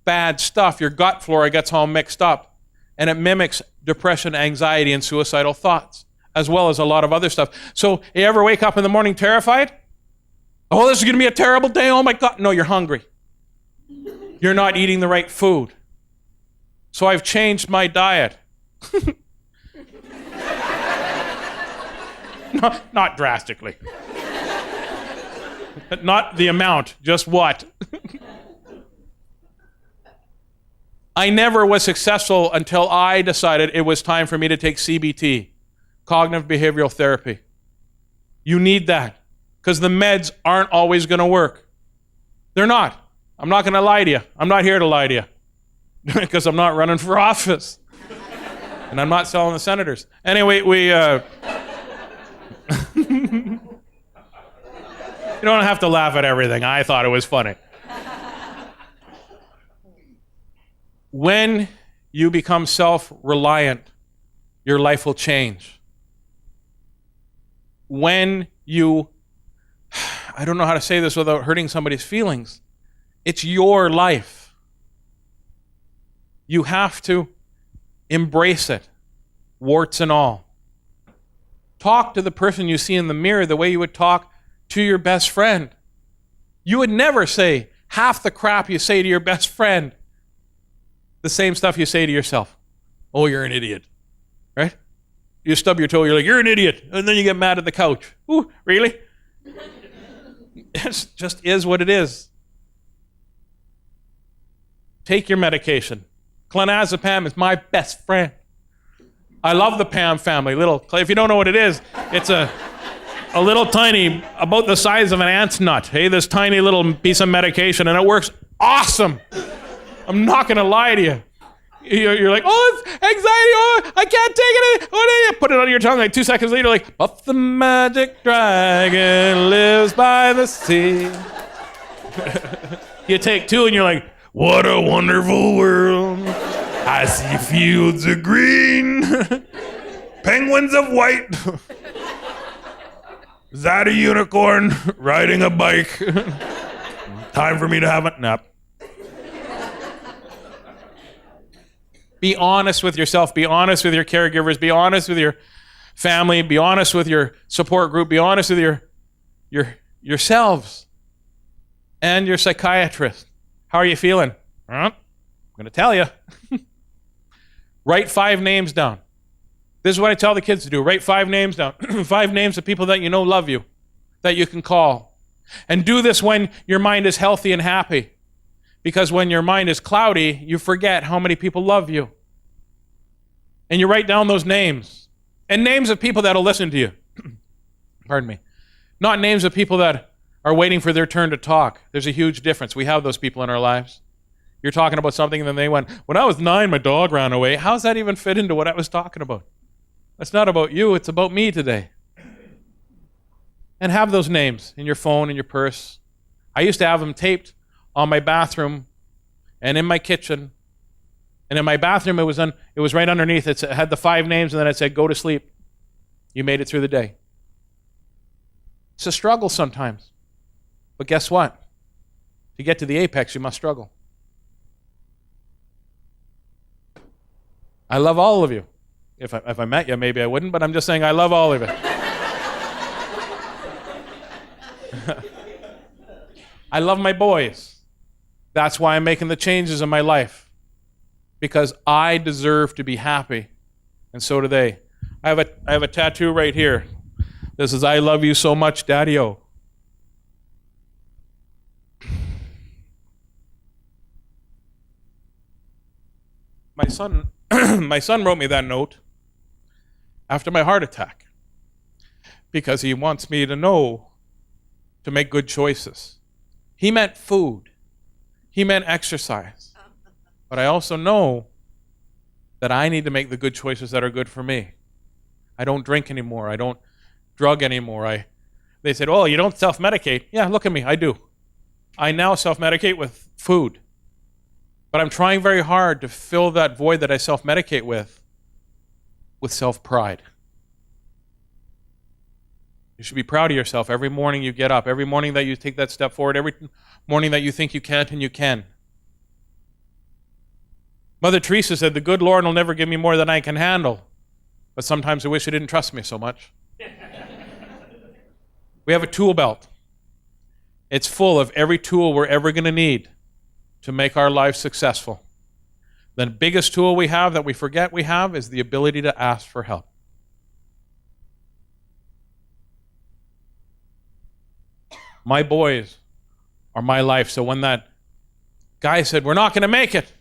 bad stuff, your gut flora gets all mixed up, and it mimics depression, anxiety, and suicidal thoughts, as well as a lot of other stuff. So you ever wake up in the morning terrified? Oh, this is going to be a terrible day. Oh my God. No, you're hungry. You're not eating the right food. So I've changed my diet. Not drastically. Not the amount, just what. I never was successful until I decided it was time for me to take CBT, cognitive behavioral therapy. You need that, because the meds aren't always going to work. They're not. I'm not going to lie to you. I'm not here to lie to you, because I'm not running for office. And I'm not selling the senators. Anyway, you don't have to laugh at everything. I thought it was funny. When you become self-reliant, your life will change. When you, I don't know how to say this without hurting somebody's feelings, it's your life. You have to embrace it, warts and all. Talk to the person you see in the mirror the way you would talk to your best friend. You would never say half the crap you say to your best friend, the same stuff you say to yourself. Oh, you're an idiot, right? You stub your toe, you're like, you're an idiot, and then you get mad at the couch. Ooh, really? It just is what it is. Take your medication. Clonazepam is my best friend. I love the Pam family. If you don't know what it is, it's a little tiny, about the size of an ant's nut. Hey, this tiny little piece of medication, and it works awesome. I'm not going to lie to you. You're like, oh, it's anxiety. Oh, I can't take it. Oh, you put it on your tongue. Like 2 seconds later, like, but the magic dragon lives by the sea. You take two, and you're like, what a wonderful world. I see fields of green, penguins of white. Is that a unicorn riding a bike? Time for me to have a nap. Be honest with yourself. Be honest with your caregivers. Be honest with your family. Be honest with your support group. Be honest with yourselves and your psychiatrist. How are you feeling? I'm going to tell you. Write 5 names down. This is what I tell the kids to do. Write 5 names down. 5 names of people that you know love you, that you can call. And do this when your mind is healthy and happy. Because when your mind is cloudy, you forget how many people love you. And you write down those names. And names of people that will listen to you. Pardon me. Not names of people that are waiting for their turn to talk. There's a huge difference. We have those people in our lives. You're talking about something and then they went, when I was 9, my dog ran away. How does that even fit into what I was talking about? That's not about you. It's about me today. And have those names in your phone, in your purse. I used to have them taped on my bathroom and in my kitchen. And in my bathroom, it was right underneath. It had the 5 names, and then it said, go to sleep. You made it through the day. It's a struggle sometimes. But guess what? To get to the apex, you must struggle. I love all of you. If I met you, maybe I wouldn't, but I'm just saying I love all of you. I love my boys. That's why I'm making the changes in my life. Because I deserve to be happy, and so do they. I have a tattoo right here. This is, I love you so much, Daddy-O. My son wrote me that note after my heart attack. because he wants me to know to make good choices. He meant food. He meant exercise. But I also know that I need to make the good choices that are good for me. I don't drink anymore. I don't drug anymore. They said, oh, you don't self-medicate. Yeah, look at me. I do. I now self-medicate with food. But I'm trying very hard to fill that void that I self-medicate with self-pride. You should be proud of yourself every morning you get up, every morning that you take that step forward, every morning that you think you can't and you can. Mother Teresa said, the good Lord will never give me more than I can handle, but sometimes I wish he didn't trust me so much. We have a tool belt. It's full of every tool we're ever going to need to make our lives successful. The biggest tool we have that we forget we have is the ability to ask for help. My boys are my life. So when that guy said, we're not going to make it,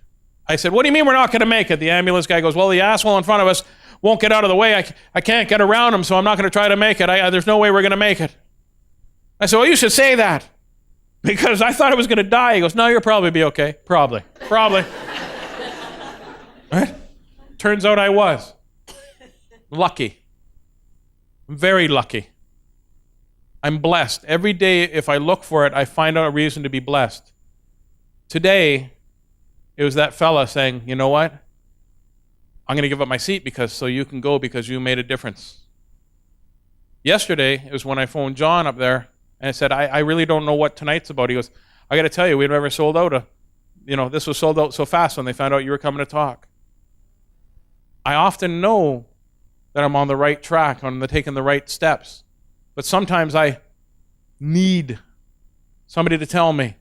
I said, what do you mean we're not going to make it? The ambulance guy goes, well, the asshole in front of us won't get out of the way. I can't get around him, so I'm not going to try to make it. There's no way we're going to make it. I said, well, you should say that, because I thought I was going to die. He goes, no, you'll probably be okay. Probably. Right? Turns out I was. Lucky. Very lucky. I'm blessed. Every day, if I look for it, I find out a reason to be blessed. Today, it was that fella saying, you know what? I'm going to give up my seat so you can go because you made a difference. Yesterday, it was when I phoned John up there, and I said, I really don't know what tonight's about. He goes, I got to tell you, we've never sold out this was sold out so fast when they found out you were coming to talk. I often know that I'm on the right track, I'm taking the right steps. But sometimes I need somebody to tell me.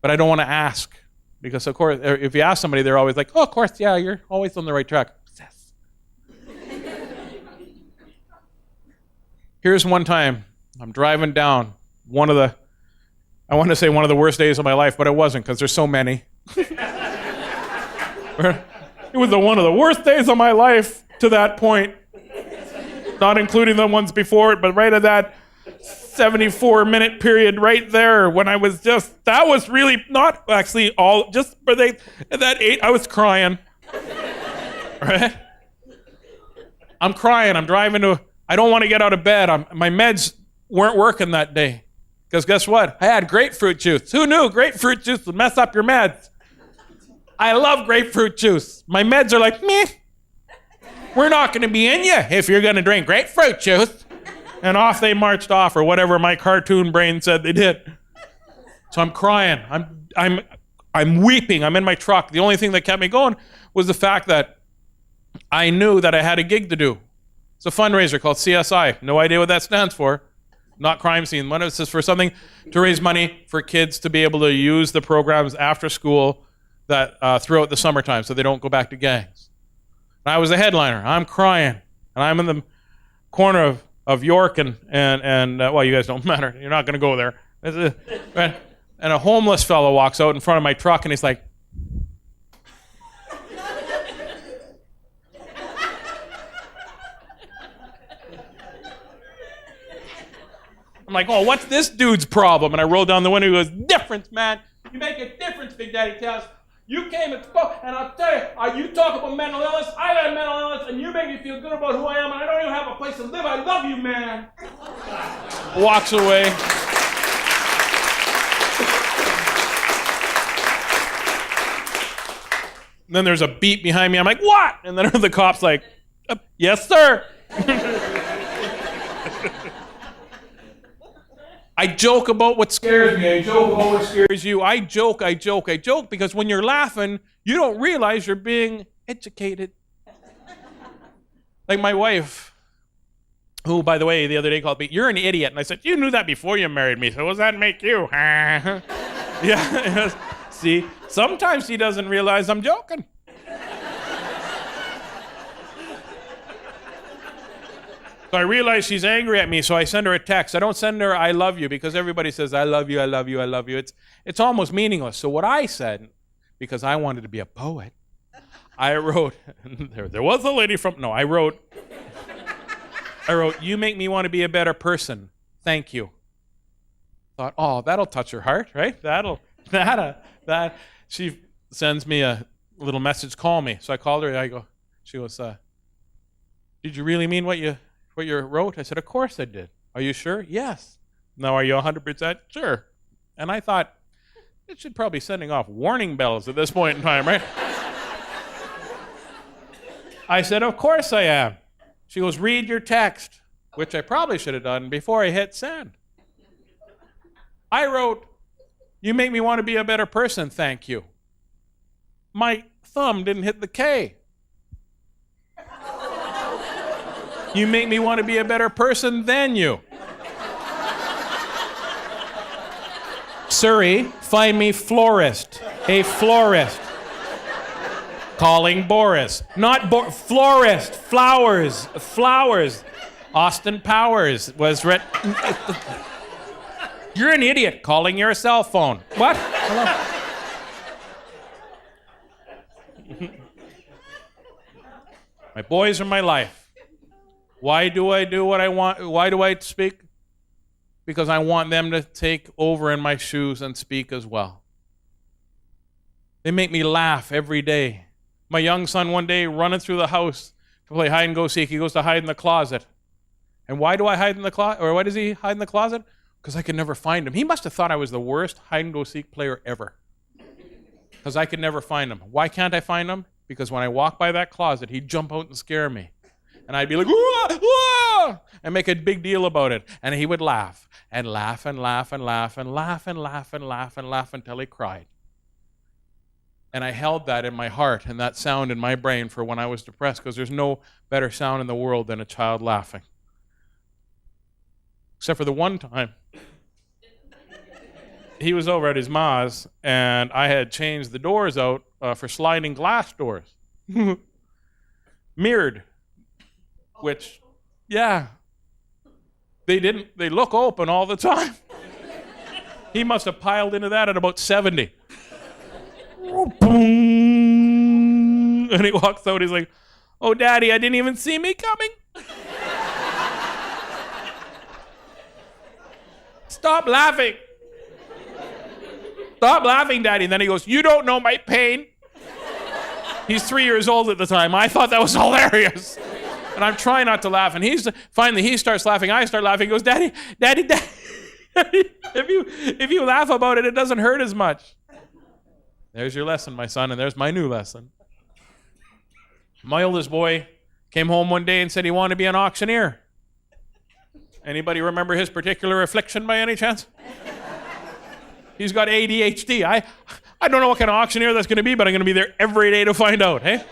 But I don't want to ask. Because, of course, if you ask somebody, they're always like, oh, of course, yeah, you're always on the right track. Yes. Here's one time. I'm driving down I want to say one of the worst days of my life, but it wasn't because there's so many. It was one of the worst days of my life to that point. Not including the ones before it, but right at that 74-minute period right there when I was that was really not actually all, just for that 8, I was crying. Right? I'm crying. I'm driving I don't want to get out of bed. My meds weren't working that day. Because guess what? I had grapefruit juice. Who knew grapefruit juice would mess up your meds? I love grapefruit juice. My meds are like, meh. We're not going to be in you if you're going to drink grapefruit juice. And off they marched off, or whatever my cartoon brain said they did. So I'm crying. I'm weeping. I'm in my truck. The only thing that kept me going was the fact that I knew that I had a gig to do. It's a fundraiser called CSI. No idea what that stands for. Not crime scene. It's just for something to raise money for kids to be able to use the programs after school that throughout the summertime so they don't go back to gangs. And I was the headliner. I'm crying. And I'm in the corner of York and well, you guys don't matter. You're not going to go there. And a homeless fellow walks out in front of my truck and he's like, I'm like, oh, what's this dude's problem? And I roll down the window. He goes, difference, man. You make a difference, Big Daddy Tazz. You came and spoke, and I'll tell you, you talk about mental illness, I got a mental illness, and you make me feel good about who I am, and I don't even have a place to live. I love you, man. Walks away. And then there's a beat behind me. I'm like, what? And then the cop's like, yes, sir. I joke about what scares me. I joke about what scares you. I joke because when you're laughing, you don't realize you're being educated. Like my wife, who, by the way, the other day called me, you're an idiot. And I said, you knew that before you married me, so what does that make you? Yeah. See, sometimes she doesn't realize I'm joking. So I realize she's angry at me, so I send her a text. I don't send her I love you because everybody says I love you, I love you, I love you. It's almost meaningless. So what I said, because I wanted to be a poet, I wrote, there was a lady from, no, I wrote, I wrote, you make me want to be a better person. Thank you. Thought, oh, that'll touch her heart, right? That. She sends me a little message, call me. So I called her. She goes, did you really mean what you wrote? I said, of course I did. Are you sure? Yes. Now, are you 100% sure? And I thought, it should probably be sending off warning bells at this point in time, right? I said, of course I am. She goes, read your text, which I probably should have done before I hit send. I wrote, you make me want to be a better person, thank you. My thumb didn't hit the K. You make me want to be a better person than you. Surrey, find me florist. A florist. Calling Boris. Not florist. Flowers. Flowers. Austin Powers was written. You're an idiot calling your cell phone. What? Hello? My boys are my life. Why do I do what I want? Why do I speak? Because I want them to take over in my shoes and speak as well. They make me laugh every day. My young son one day running through the house to play hide and go seek, he goes to hide in the closet. And why do I hide in the closet? Or why does he hide in the closet? Because I could never find him. He must have thought I was the worst hide and go seek player ever. Because I could never find him. Why can't I find him? Because when I walk by that closet, he'd jump out and scare me. And I'd be like, "Whoa, whoa," and make a big deal about it. And he would laugh and laugh and laugh and laugh and laugh and laugh and laugh and laugh until he cried. And I held that in my heart and that sound in my brain for when I was depressed, because there's no better sound in the world than a child laughing. Except for the one time he was over at his ma's and I had changed the doors out for sliding glass doors. Mirrored. Which, yeah, they look open all the time. He must have piled into that at about 70. And he walks out, he's like, oh, Daddy, I didn't even see me coming. Stop laughing. Stop laughing, Daddy. And then he goes, you don't know my pain. He's 3 years old at the time. I thought that was hilarious. And I'm trying not to laugh. And finally he starts laughing. I start laughing. He goes, Daddy, if you laugh about it, it doesn't hurt as much. There's your lesson, my son, and there's my new lesson. My oldest boy came home one day and said he wanted to be an auctioneer. Anybody remember his particular affliction by any chance? He's got ADHD. I don't know what kind of auctioneer that's going to be, but I'm going to be there every day to find out, hey?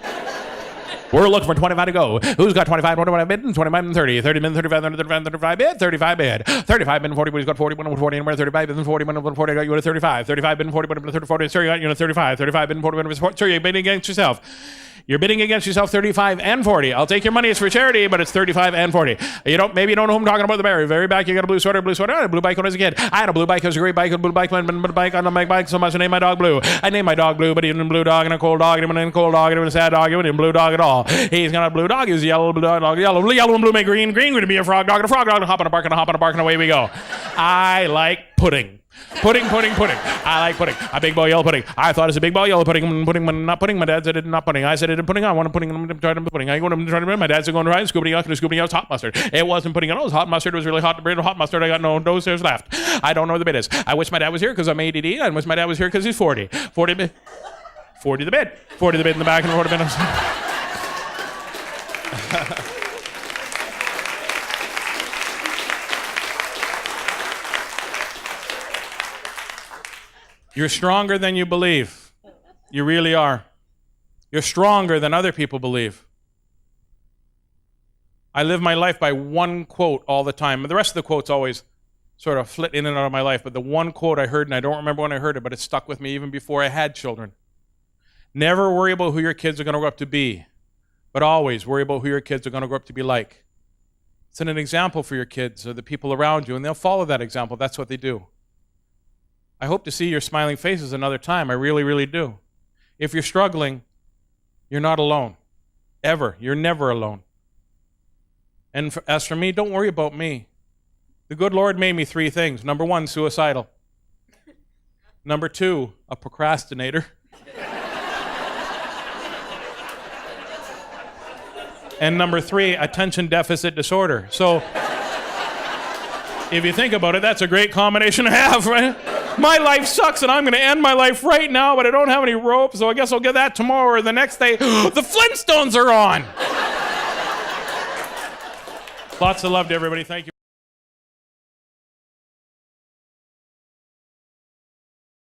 We're looking for 25 to go. Who's got 25? 25 bid? 25 and 30. 30 bid, 35, 35, 35 bid. 35 bid. 35 bid, 40. Who's got 40? 40 anywhere. 35 bid, 40. 40 got you at 35. 35 bid, 40. 30, 40. Sorry, got you at 35. 35 bid, 40. Sorry, you're bidding against yourself. You're bidding against yourself 35 and 40. I'll take your money. It's for charity, but it's 35 and 40. Maybe you don't know who I'm talking about. The very back, you got a blue sweater. I had a blue bike when I was a kid. I had a blue bike. It was a great bike. A blue bike. On my bike so much I named my dog Blue. I named my dog Blue, but he wasn't a blue dog and a cold dog. He wasn't a cold dog. He was a sad dog. He wasn't a blue dog at all. He's got a blue dog. He was a yellow blue dog. Yellow and blue make green. Green would be a frog dog. And a frog dog to hop on a bark and a hop on a bark and away we go. I like pudding. Pudding. I like pudding. A big bowl yellow pudding. I thought it's a big bowl yellow pudding. Pudding, not pudding. My dad said it's not pudding. I said it's pudding. I want a pudding. I'm trying to pudding. I go to try to. My dad's going to try scooping out. Scooping out hot mustard. It wasn't pudding at all. It was hot mustard. It was really hot. Hot mustard. I got no downstairs left. I don't know what the bid is. I wish my dad was here because I'm ADD. I wish my dad was here because he's 40. 40 bid. 40 the bid. 40 the bid in the back and 40 bid. You're stronger than you believe. You really are. You're stronger than other people believe. I live my life by one quote all the time. The rest of the quotes always sort of flit in and out of my life, but the one quote I heard, and I don't remember when I heard it, but it stuck with me even before I had children. Never worry about who your kids are going to grow up to be, but always worry about who your kids are going to grow up to be like. Set an example for your kids or the people around you, and they'll follow that example. That's what they do. I hope to see your smiling faces another time. I really, really do. If you're struggling, you're not alone. Ever. You're never alone. And as for me, don't worry about me. The good Lord made me 3 things. Number 1, suicidal. Number 2, a procrastinator. And number 3, attention deficit disorder. So, if you think about it, that's a great combination to have, right? My life sucks and I'm going to end my life right now, but I don't have any rope, so I guess I'll get that tomorrow or the next day. The Flintstones are on! Lots of love to everybody. Thank you.